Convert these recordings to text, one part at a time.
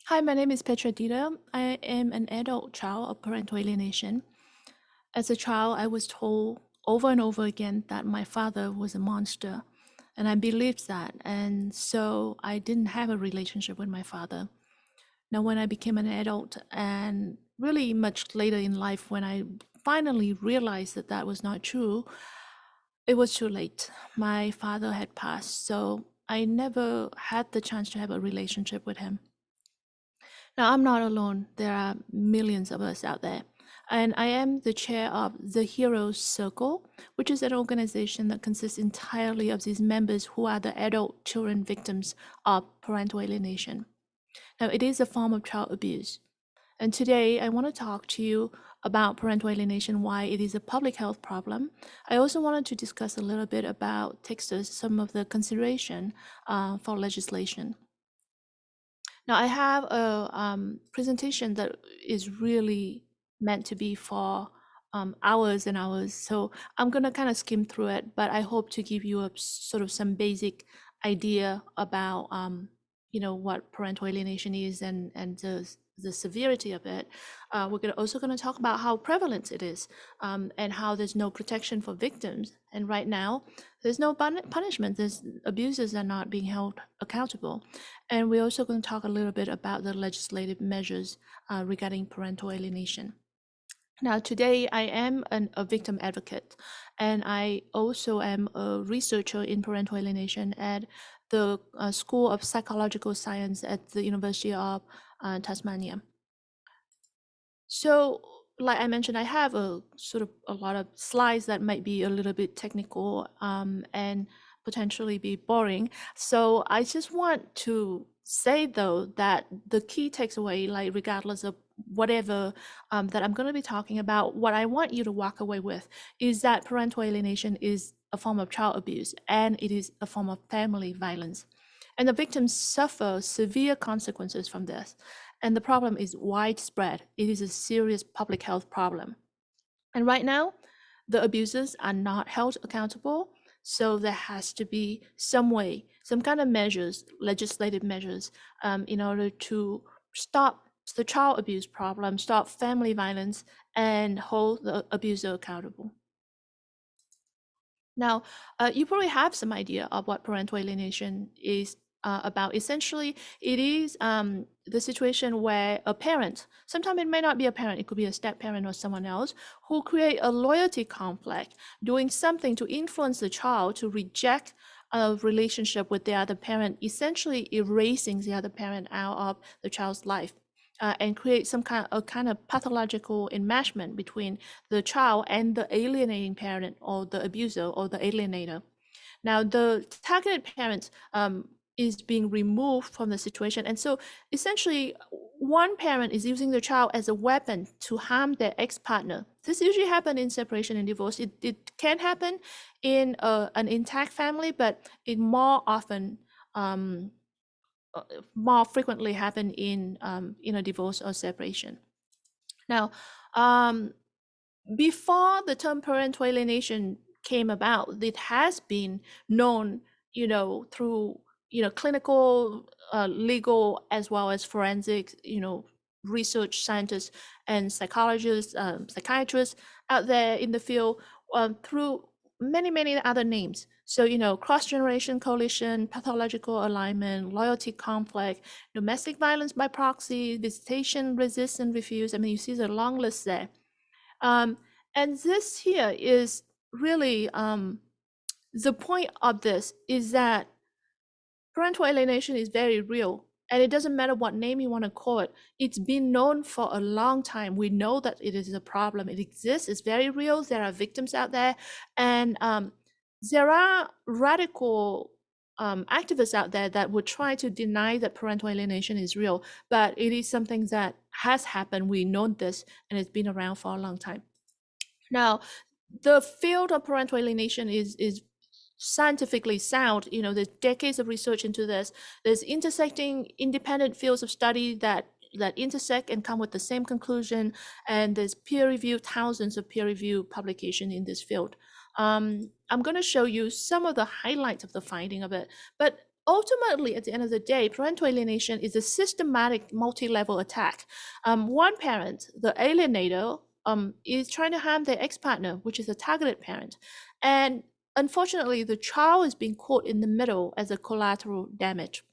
Hi, my name is Petra Deeter. I am an adult child of parental alienation. As a child, I was told over and over again that my father was a monster, and I believed that. And so I didn't have a relationship with my father. Now, when I became an adult, and really much later in life, when I finally realized that that was not true, it was too late. My father had passed, so I never had the chance to have a relationship with him. Now, I'm not alone. There are millions of us out there. And I am the chair of the Heroes Circle, which is an organization that consists entirely of these members who are the adult children victims of parental alienation. Now, it is a form of child abuse. And today, I want to talk to you about parental alienation, why it is a public health problem. I also wanted to discuss a little bit about Texas, some of the consideration for legislation. Now, I have a presentation that is really meant to be for hours and hours. So I'm going to kind of skim through it, but I hope to give you a sort of some basic idea about, what parental alienation is and the severity of it. Also going to talk about how prevalent it is and how there's no protection for victims. And right now, there's no punishment. There's abusers are not being held accountable. And we're also going to talk a little bit about the legislative measures regarding parental alienation. Now, today I am a victim advocate, and I also am a researcher in parental alienation at the School of Psychological Science at the University of Tasmania. So, like I mentioned, I have a sort of a lot of slides that might be a little bit technical and potentially be boring. So I just want to say though that the key takeaway, like regardless of whatever that I'm going to be talking about, what I want you to walk away with is that parental alienation is a form of child abuse and it is a form of family violence. And the victims suffer severe consequences from this. And the problem is widespread. It is a serious public health problem. And right now, the abusers are not held accountable. So there has to be some way, some kind of measures, legislative measures, in order to stop the child abuse problem, stop family violence, and hold the abuser accountable. Now, you probably have some idea of what parental alienation is about. Essentially, it is the situation where a parent, sometimes it may not be a parent, it could be a step parent or someone else, who create a loyalty complex, doing something to influence the child to reject a relationship with the other parent, essentially erasing the other parent out of the child's life. And create some kind of pathological enmeshment between the child and the alienating parent or the abuser or the alienator. Now, the targeted parent is being removed from the situation. And so essentially, one parent is using the child as a weapon to harm their ex-partner. This usually happens in separation and divorce. It can happen in an intact family, but it um, more frequently happen in a divorce or separation. Now, um, before the term parental alienation came about, it has been known, through clinical, legal, as well as forensic, research scientists and psychologists, psychiatrists out there in the field through many other names. So, cross-generation coalition, pathological alignment, loyalty conflict, domestic violence by proxy, visitation, resist, and refuse. I mean, you see the long list there. Um, and this here is really the point of this is that parental alienation is very real. And it doesn't matter what name you want to call it. It's been known for a long time. We know that it is a problem. It exists. It's very real. There are victims out there. And there are radical activists out there that would try to deny that parental alienation is real. But it is something that has happened. We know this, and it's been around for a long time. Now, the field of parental alienation is scientifically sound. There's decades of research into this. There's intersecting independent fields of study that intersect and come with the same conclusion, and there's peer-reviewed, thousands of peer-reviewed publication in this field. I'm going to show you some of the highlights of the finding of it, but ultimately, at the end of the day, parental alienation is a systematic multi-level attack. One parent, the alienator, is trying to harm their ex-partner, which is a targeted parent. And unfortunately, the child is being caught in the middle as a collateral damage.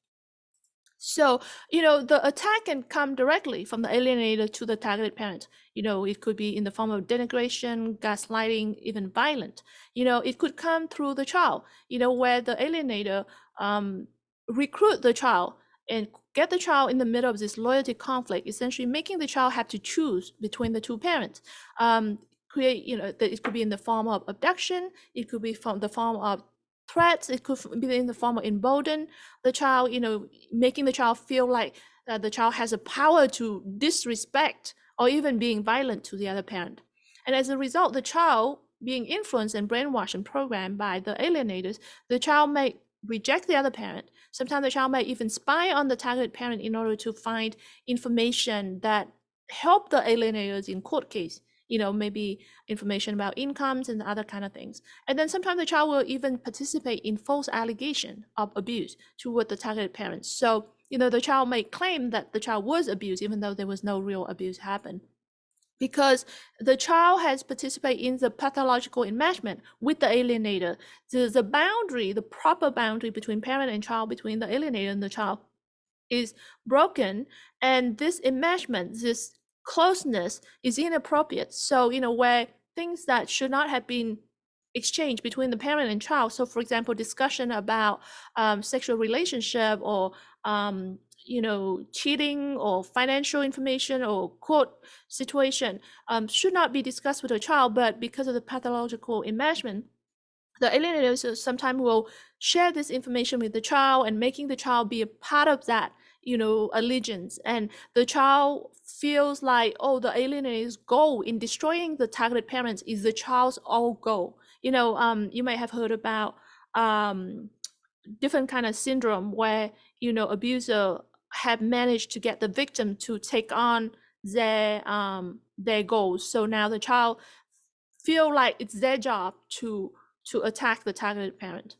So, the attack can come directly from the alienator to the targeted parent. It could be in the form of denigration, gaslighting, even violent. It could come through the child, where the alienator recruit the child and get the child in the middle of this loyalty conflict, essentially making the child have to choose between the two parents. Create, it could be in the form of abduction, it could be from the form of threats, it could be in the form of embolden the child, making the child feel like the child has a power to disrespect or even being violent to the other parent. And as a result, the child being influenced and brainwashed and programmed by the alienators, the child may reject the other parent. Sometimes the child may even spy on the targeted parent in order to find information that help the alienators in court case, maybe information about incomes and other kind of things. And then sometimes the child will even participate in false allegation of abuse toward the targeted parents. So, the child may claim that the child was abused even though there was no real abuse happen, because the child has participated in the pathological enmeshment with the alienator. The boundary, the proper boundary between parent and child, between the alienator and the child, is broken, and this enmeshment, this closeness, is inappropriate. So, where things that should not have been exchanged between the parent and child, so for example, discussion about sexual relationship or cheating or financial information or court situation, should not be discussed with a child, but because of the pathological enmeshment, the alienators sometimes will share this information with the child and making the child be a part of that, allegiance. And the child feels like, oh, the alienator's goal in destroying the targeted parents is the child's all goal. You may have heard about different kind of syndrome where, abuser have managed to get the victim to take on their goals. So now the child feel like it's their job to attack the targeted parent.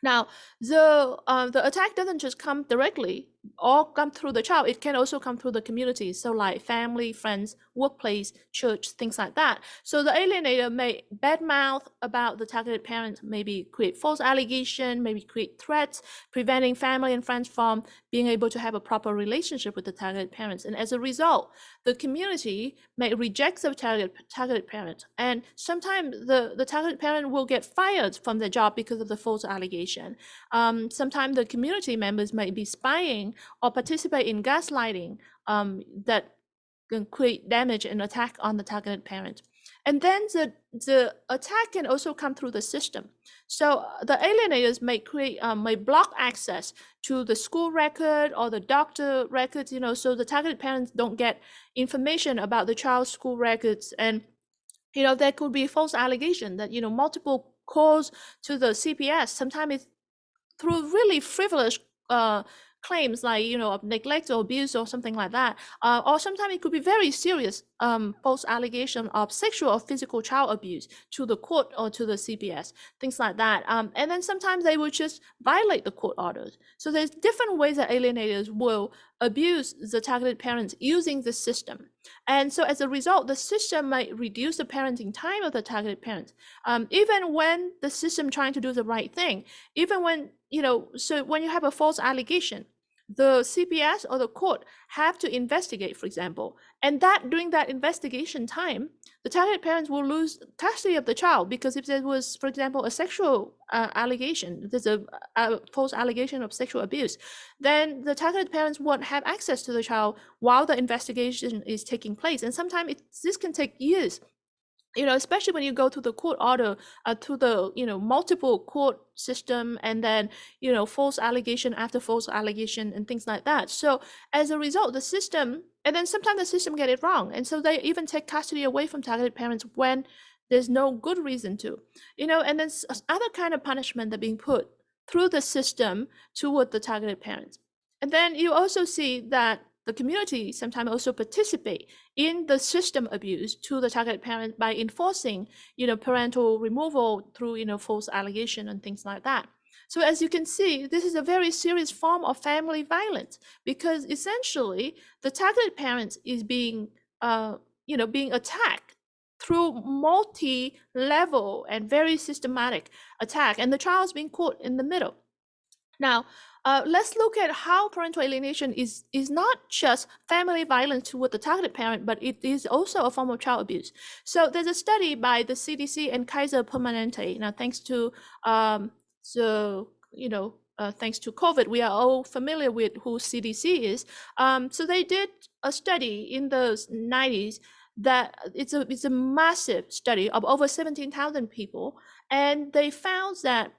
Now, the attack doesn't just come directly or come through the child. It can also come through the community. So like family, friends, workplace, church, things like that. So the alienator may badmouth about the targeted parent, maybe create false allegation, maybe create threats, preventing family and friends from being able to have a proper relationship with the targeted parents. And as a result, the community may reject the targeted parent. And sometimes the targeted parent will get fired from their job because of the false allegation. Sometimes the community members may be spying or participate in gaslighting that can create damage and attack on the targeted parent. And then the attack can also come through the system. So the alienators may block access to the school record or the doctor records, so the targeted parents don't get information about the child's school records. And there could be false allegation that multiple calls to the CPS. Sometimes it's through really frivolous claims like of neglect or abuse or something like that, or sometimes it could be very serious false allegation of sexual or physical child abuse to the court or to the CPS, things like that. And then sometimes they will just violate the court orders. So there's different ways that alienators will abuse the targeted parents using the system. And so as a result, the system might reduce the parenting time of the targeted parents, even when the system trying to do the right thing, even when so when you have a false allegation, the CPS or the court have to investigate, for example, and that during that investigation time, the targeted parents will lose custody of the child, because if there was, for example, a sexual allegation, there's a false allegation of sexual abuse, then the targeted parents won't have access to the child while the investigation is taking place. And sometimes this can take years, especially when you go to the court order, to the, multiple court system, and then, false allegation after false allegation and things like that. So as a result, the system, and then sometimes the system get it wrong. And so they even take custody away from targeted parents when there's no good reason to, and then other kind of punishment that being put through the system toward the targeted parents. And then you also see that the community sometimes also participate in the system abuse to the targeted parent by enforcing, parental removal through, false allegation and things like that. So as you can see, this is a very serious form of family violence, because essentially the targeted parent is being, being attacked through multi-level and very systematic attack, and the child is being caught in the middle. Now, let's look at how parental alienation is not just family violence toward the targeted parent, but it is also a form of child abuse. So there's a study by the CDC and Kaiser Permanente. Now, thanks to thanks to COVID, we are all familiar with who CDC is. So they did a study in the 90s that it's a massive study of over 17,000 people, and they found that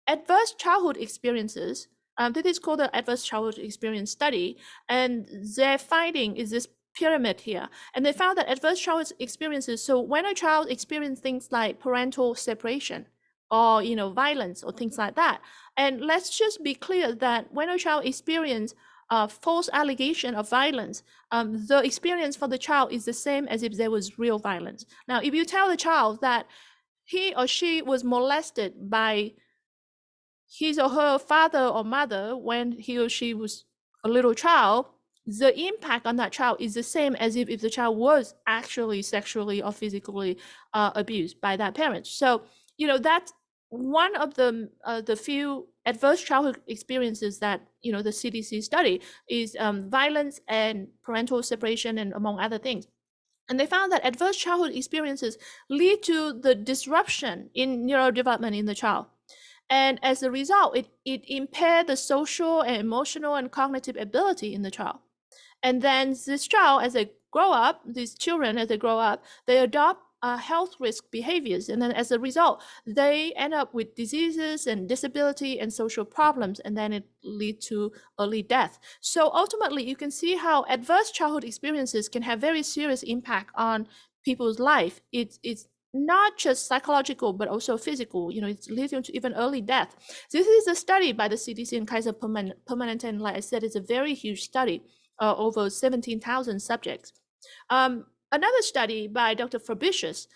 adverse childhood experiences, this is called the adverse childhood experience study, and their finding is this pyramid here. And they found that adverse childhood experiences, so when a child experiences things like parental separation or violence or things like that, and let's just be clear that when a child experiences false allegation of violence, the experience for the child is the same as if there was real violence. Now, if you tell the child that he or she was molested by his or her father or mother when he or she was a little child, the impact on that child is the same as if the child was actually sexually or physically abused by that parent. So, that's one of the few adverse childhood experiences that, the CDC study is violence and parental separation, and among other things. And they found that adverse childhood experiences lead to the disruption in neurodevelopment in the child. And as a result, it impaired the social and emotional and cognitive ability in the child. And then this child, as they grow up, these children, as they grow up, they adopt health risk behaviors. And then as a result, they end up with diseases and disability and social problems, and then it leads to early death. So ultimately, you can see how adverse childhood experiences can have very serious impact on people's life. It's not just psychological, but also physical. It's leading to even early death. This is a study by the CDC and Kaiser Permanente, and like I said, it's a very huge study, over 17,000 subjects. Another study by Dr. Fabricius.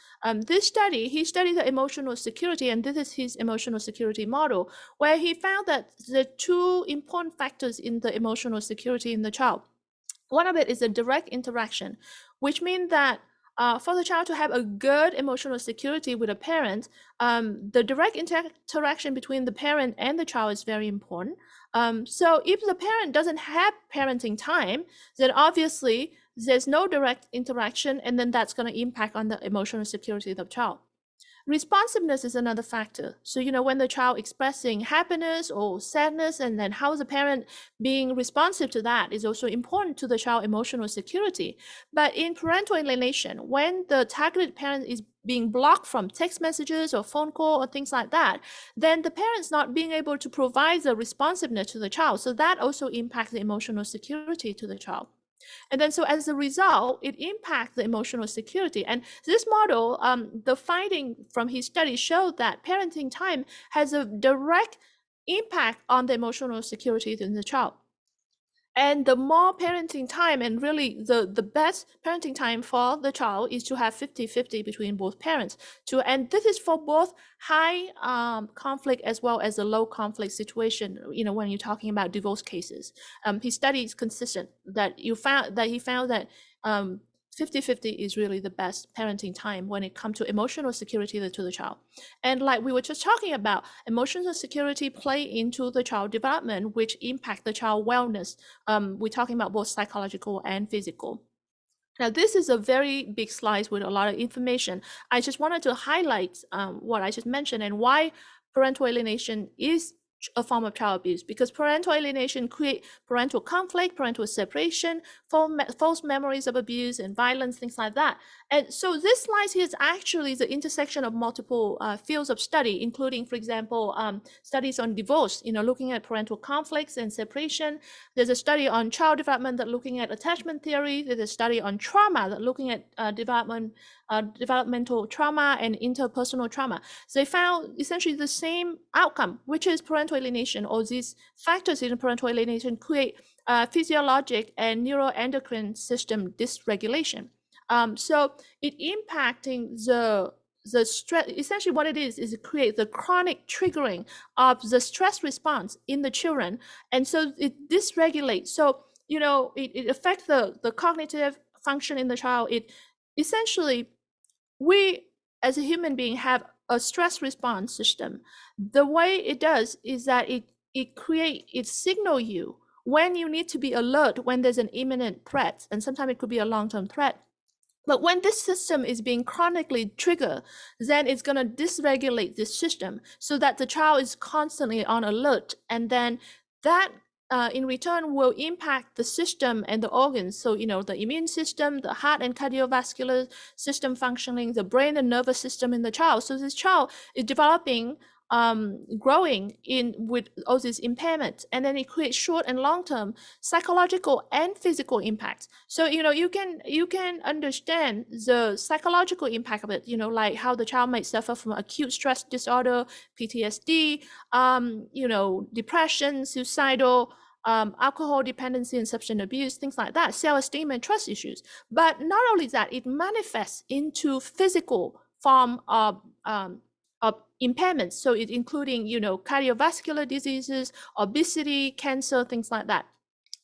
This study, he studied the emotional security, and this is his emotional security model, where he found that the two important factors in the emotional security in the child. One of it is a direct interaction, which means that for the child to have a good emotional security with a parent, the direct interaction between the parent and the child is very important. So if the parent doesn't have parenting time, then obviously there's no direct interaction, and then that's going to impact on the emotional security of the child. Responsiveness is another factor. So, when the child expressing happiness or sadness, and then how the parent being responsive to that is also important to the child emotional security. But in parental alienation, when the targeted parent is being blocked from text messages or phone call or things like that, then the parent's not being able to provide the responsiveness to the child. So that also impacts the emotional security to the child. And then so as a result, it impacts the emotional security. And this model, the finding from his study showed that parenting time has a direct impact on the emotional security in the child. And the more parenting time, and really the best parenting time for the child, is to have 50-50 between both parents. And this is for both high conflict as well as a low conflict situation, when you're talking about divorce cases. His study is consistent that he found that 50-50 is really the best parenting time when it comes to emotional security to the child. And like we were just talking about, emotional security play into the child development, which impact the child wellness. We're talking about both psychological and physical. Now, this is a very big slide with a lot of information. I just wanted to highlight what I just mentioned and why parental alienation is a form of child abuse, because parental alienation creates parental conflict, parental separation, false memories of abuse and violence, things like that. And so this slide here is actually the intersection of multiple fields of study, including, for example, studies on divorce, looking at parental conflicts and separation. There's a study on child development that looking at attachment theory. There's a study on trauma that looking at developmental trauma and interpersonal trauma. So they found essentially the same outcome, which is parental alienation, or these factors in parental alienation create physiologic and neuroendocrine system dysregulation. So it impacting the stress, essentially what it is it creates the chronic triggering of the stress response in the children. And so it dysregulates. So, it affects the cognitive function in the child. It essentially, we as a human being have a stress response system. The way it does is that it signal you when you need to be alert when there's an imminent threat, and sometimes it could be a long-term threat. But when this system is being chronically triggered, then it's going to dysregulate this system so that the child is constantly on alert. And then that in return will impact the system and the organs. So, the immune system, the heart and cardiovascular system functioning, the brain and nervous system in the child. So this child is developing growing in with all these impairments, and then it creates short and long-term psychological and physical impacts. So you can understand the psychological impact of it, like how the child might suffer from acute stress disorder, PTSD, depression, suicidal, alcohol dependency and substance abuse, things like that, self-esteem and trust issues. But not only that, it manifests into physical form of impairments. So it including, cardiovascular diseases, obesity, cancer, things like that.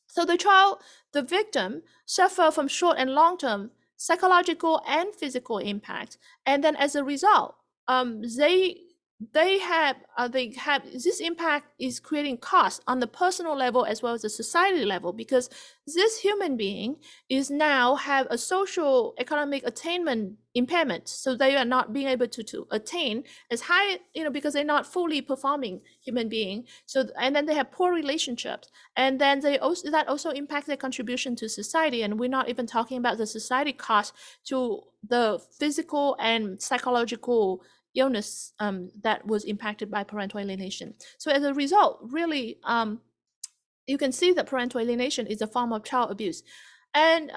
So the victim, suffer from short and long-term psychological and physical impact. And then as a result, they have this impact is creating costs on the personal level as well as the society level, because this human being is now have a social economic attainment impairment. So they are not being able to attain as high, because they're not fully performing human being. So, and then they have poor relationships, and then that also impacts their contribution to society. And we're not even talking about the society cost to the physical and psychological illness that was impacted by parental alienation. So as a result, really, you can see that parental alienation is a form of child abuse. And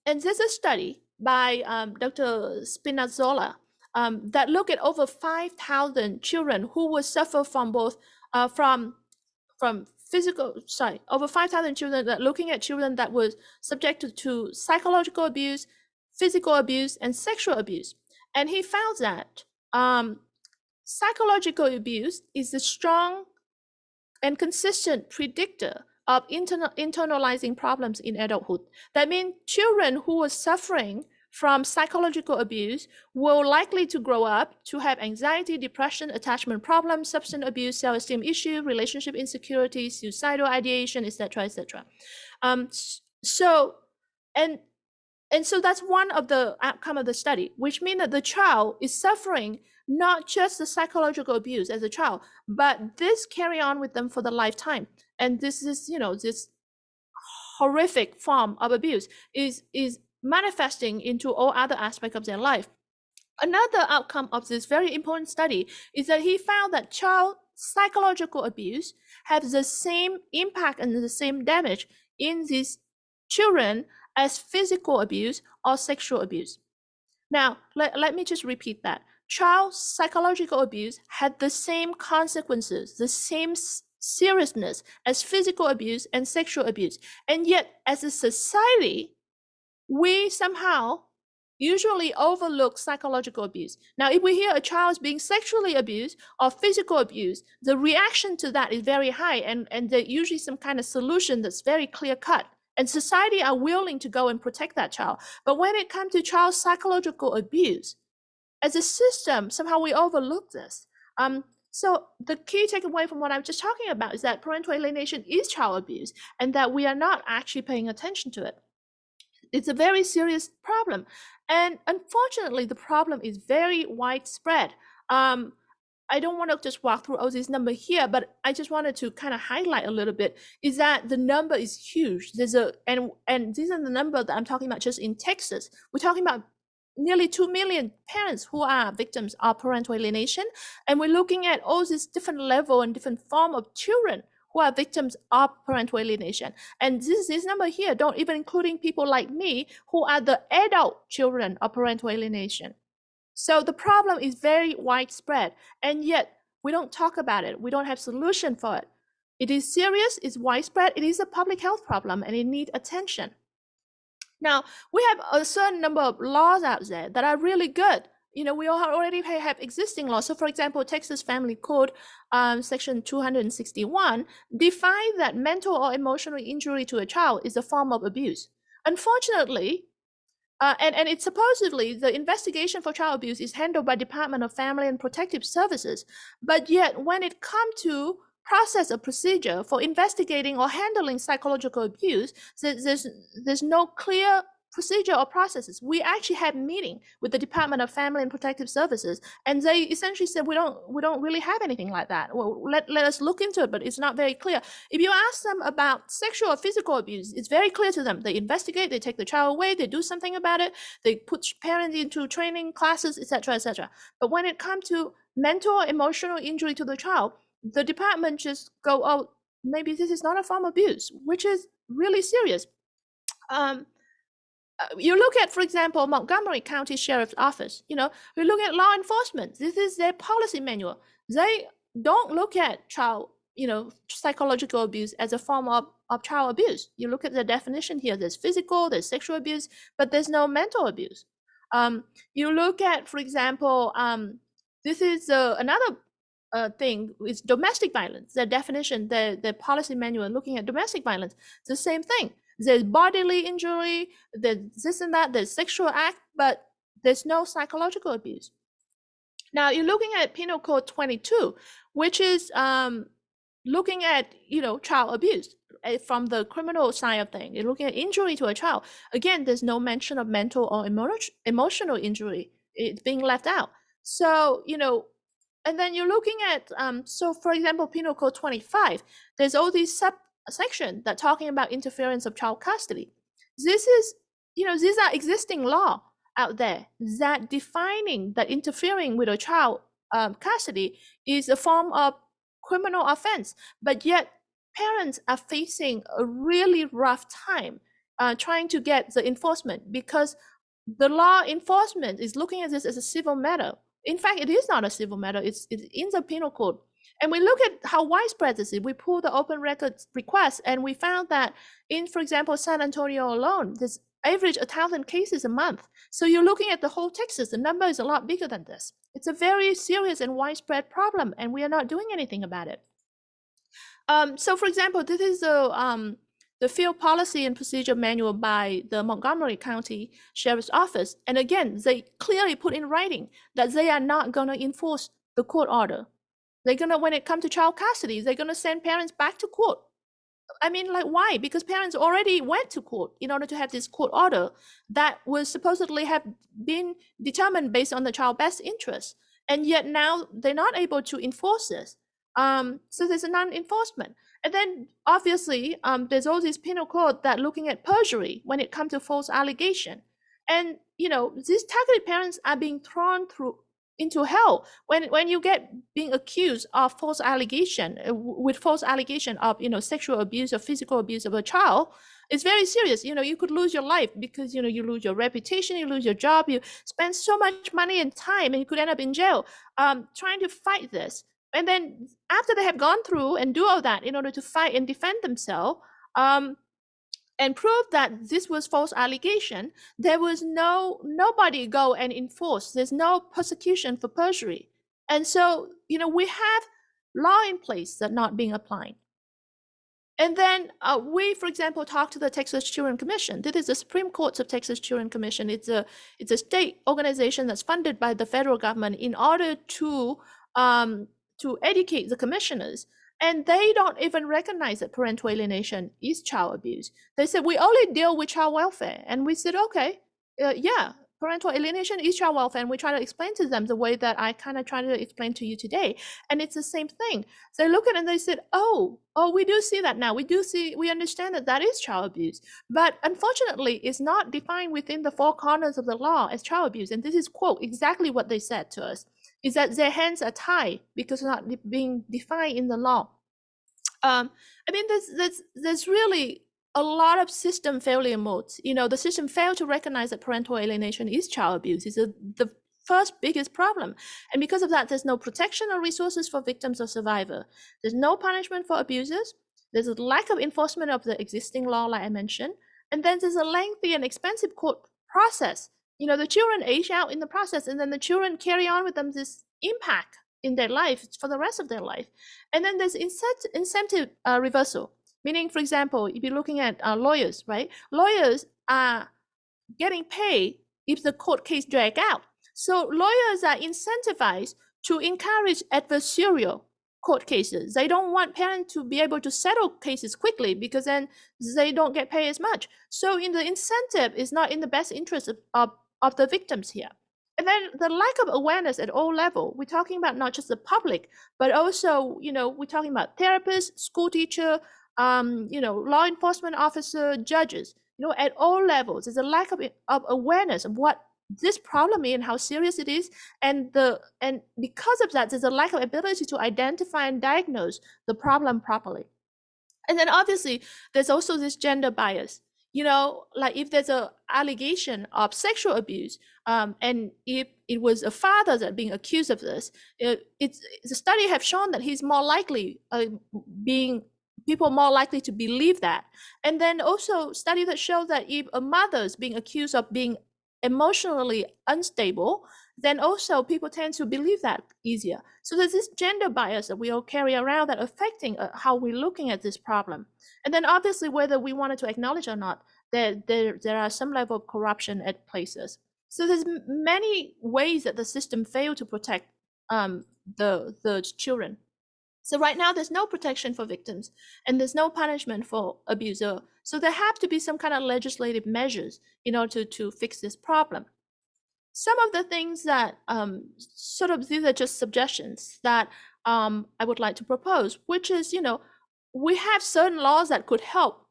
there's a study by Dr. Spinazzola that looked at over 5,000 children who would suffer from both from over 5,000 children, that looking at children that was subjected to psychological abuse, physical abuse, and sexual abuse. And he found that psychological abuse is a strong and consistent predictor of internalizing problems in adulthood. That means children who are suffering from psychological abuse will likely to grow up to have anxiety, depression, attachment problems, substance abuse, self-esteem issue, relationship insecurity, suicidal ideation, etc., etc. So that's one of the outcome of the study, which means that the child is suffering not just the psychological abuse as a child, but this carry on with them for the lifetime. And this is, this horrific form of abuse is manifesting into all other aspects of their life. Another outcome of this very important study is that he found that child psychological abuse has the same impact and the same damage in these children as physical abuse or sexual abuse. Now, let me just repeat that. Child psychological abuse had the same consequences, the same seriousness as physical abuse and sexual abuse. And yet, as a society, we somehow usually overlook psychological abuse. Now, if we hear a child is being sexually abused or physical abuse, the reaction to that is very high, and there's usually some kind of solution that's very clear-cut. And society are willing to go and protect that child. But when it comes to child psychological abuse, as a system, somehow we overlook this. So the key takeaway from what I'm just talking about is that parental alienation is child abuse, and that we are not actually paying attention to it. It's a very serious problem. And unfortunately, the problem is very widespread. I don't want to just walk through all these numbers here, but I just wanted to kind of highlight a little bit is that the number is huge. And these are the numbers that I'm talking about just in Texas. We're talking about nearly 2 million parents who are victims of parental alienation. And we're looking at all these different level and different form of children who are victims of parental alienation. And this number here don't even including people like me who are the adult children of parental alienation. So the problem is very widespread, and yet we don't talk about it. We don't have solution for it. It is serious, it's widespread, it is a public health problem, and it needs attention. Now, we have a certain number of laws out there that are really good we already have existing laws. So for example, Texas Family Code, section 261 define that mental or emotional injury to a child is a form of abuse. Unfortunately, and it's supposedly the investigation for child abuse is handled by Department of Family and Protective Services. But yet when it comes to process a procedure for investigating or handling psychological abuse, there's no clear procedure or processes. We actually had a meeting with the Department of Family and Protective Services, and they essentially said we don't really have anything like that. Well, let us look into it, but it's not very clear. If you ask them about sexual or physical abuse, it's very clear to them. They investigate, they take the child away, they do something about it, they put parents into training classes, etc., etc. But when it comes to mental or emotional injury to the child, the department just go, oh, maybe this is not a form of abuse, which is really serious. You look at, for example, Montgomery County Sheriff's Office, you look at law enforcement. This is their policy manual. They don't look at child, psychological abuse as a form of child abuse. You look at the definition here, there's physical, there's sexual abuse, but there's no mental abuse. You look at, for example, this is another thing is domestic violence. The definition, the policy manual looking at domestic violence, it's the same thing. There's bodily injury, there's this and that, there's sexual act, but there's no psychological abuse. Now you're looking at Penal Code 22, which is looking at child abuse from the criminal side of things. You're looking at injury to a child. Again, there's no mention of mental or emotional injury. It's being left out. So and then you're looking at so for example, Penal Code 25. There's all these subsection that talking about interference of child custody. This is these are existing law out there that defining that interfering with a child custody is a form of criminal offense, but yet parents are facing a really rough time trying to get the enforcement, because the law enforcement is looking at this as a civil matter. In fact, it is not a civil matter. It's in the penal code. And we look at how widespread this is. We pull the open records request, and we found that in, for example, San Antonio alone, there's average 1,000 cases a month. So you're looking at the whole Texas, the number is a lot bigger than this. It's a very serious and widespread problem, and we are not doing anything about it. So for example, this is the field policy and procedure manual by the Montgomery County Sheriff's Office. And again, they clearly put in writing that they are not going to enforce the court order. They're going to, when it comes to child custody, they're going to send parents back to court. I mean, like, why? Because parents already went to court in order to have this court order that was supposedly have been determined based on the child's best interest. And yet now they're not able to enforce this. So there's a non-enforcement. And then obviously there's all this penal code that looking at perjury when it comes to false allegation. And these targeted parents are being thrown into hell when you get being accused of false allegation with false allegation of sexual abuse or physical abuse of a child. It's very serious. You could lose your life because you lose your reputation, you lose your job, you spend so much money and time, and you could end up in jail trying to fight this. And then after they have gone through and do all that in order to fight and defend themselves and prove that this was false allegation, there was nobody go and enforce. There's no prosecution for perjury. And so, we have law in place that not being applied. And then we, for example, talked to the Texas Children Commission. This is the Supreme Court of Texas Children Commission. It's a state organization that's funded by the federal government in order to educate the commissioners. And they don't even recognize that parental alienation is child abuse. They said, we only deal with child welfare. And we said, okay, yeah, parental alienation is child welfare. And we try to explain to them the way that I kind of try to explain to you today. And it's the same thing. So they look at it and they said, oh, we do see that now. We understand that that is child abuse. But unfortunately, it's not defined within the four corners of the law as child abuse. And this is, quote, exactly what they said to us, is that their hands are tied because it's not being defined in the law. I mean, there's really a lot of system failure modes. The system failed to recognize that parental alienation is child abuse. It's the first biggest problem. And because of that, there's no protection or resources for victims or survivors. There's no punishment for abusers. There's a lack of enforcement of the existing law, like I mentioned. And then there's a lengthy and expensive court process, the children age out in the process, and then the children carry on with them this impact in their life for the rest of their life. And then there's incentive reversal, meaning, for example, if you're looking at lawyers, right? Lawyers are getting paid if the court case drag out. So lawyers are incentivized to encourage adversarial court cases. They don't want parents to be able to settle cases quickly because then they don't get paid as much. So in the incentive is not in the best interest of the victims here. And then the lack of awareness at all levels. We're talking about not just the public, but also, we're talking about therapists, school teacher, law enforcement officer, judges. At all levels, there's a lack of awareness of what this problem is and how serious it is, and because of that, there's a lack of ability to identify and diagnose the problem properly. And then obviously, there's also this gender bias. Like if there's an allegation of sexual abuse, and if it was a father that being accused of this, the study have shown that he's more likely people more likely to believe that. And then also study that show that if a mother is being accused of being emotionally unstable, then also people tend to believe that easier. So there's this gender bias that we all carry around that affecting how we're looking at this problem. And then obviously, whether we wanted to acknowledge or not, there are some level of corruption at places. So there's many ways that the system failed to protect the children. So right now, there's no protection for victims, and there's no punishment for abuser. So there have to be some kind of legislative measures in order to fix this problem. Some of the things that these are just suggestions that I would like to propose, which is, we have certain laws that could help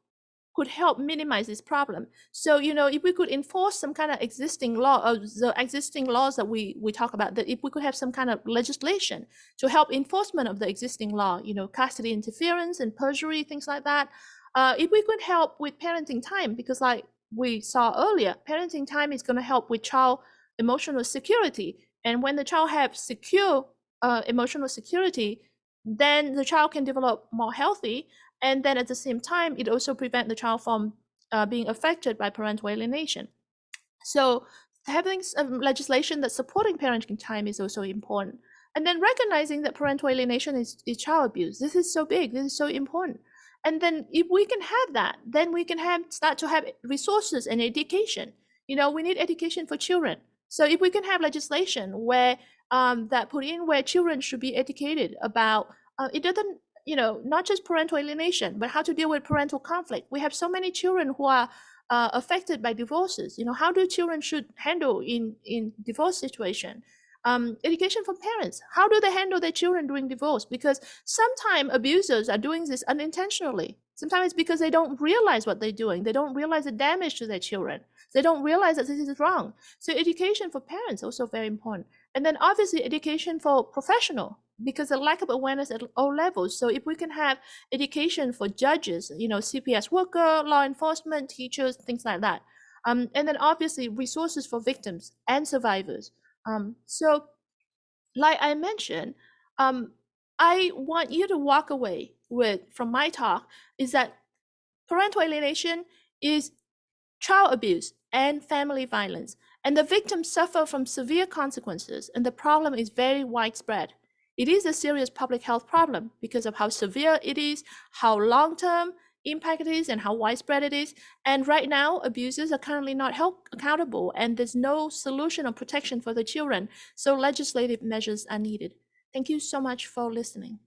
minimize this problem. So, if we could enforce some kind of existing law, or the existing laws that we talk about, that if we could have some kind of legislation to help enforcement of the existing law, custody interference and perjury, things like that. If we could help with parenting time, because like we saw earlier, parenting time is going to help with child emotional security. And when the child have secure emotional security, then the child can develop more healthy. And then at the same time, it also prevents the child from being affected by parental alienation. So having some legislation that's supporting parenting time is also important. And then recognizing that parental alienation is child abuse. This is so big, this is so important. And then if we can have that, then we can start to have resources and education. We need education for children. So if we can have legislation where that put in where children should be educated about, it doesn't, not just parental alienation, but how to deal with parental conflict. We have so many children who are affected by divorces. How do children should handle in divorce situation? Education for parents. How do they handle their children during divorce? Because sometimes abusers are doing this unintentionally. Sometimes it's because they don't realize what they're doing. They don't realize the damage to their children. They don't realize that this is wrong. So education for parents also very important. And then obviously education for professional, because the lack of awareness at all levels. So if we can have education for judges, CPS worker, law enforcement, teachers, things like that. And then obviously resources for victims and survivors. So like I mentioned, I want you to walk away from my talk is that parental alienation is child abuse and family violence, and the victims suffer from severe consequences, and the problem is very widespread. It is a serious public health problem because of how severe it is, how long-term impact it is, and how widespread it is. And right now, abusers are currently not held accountable, and there's no solution or protection for the children. So legislative measures are needed. Thank you so much for listening.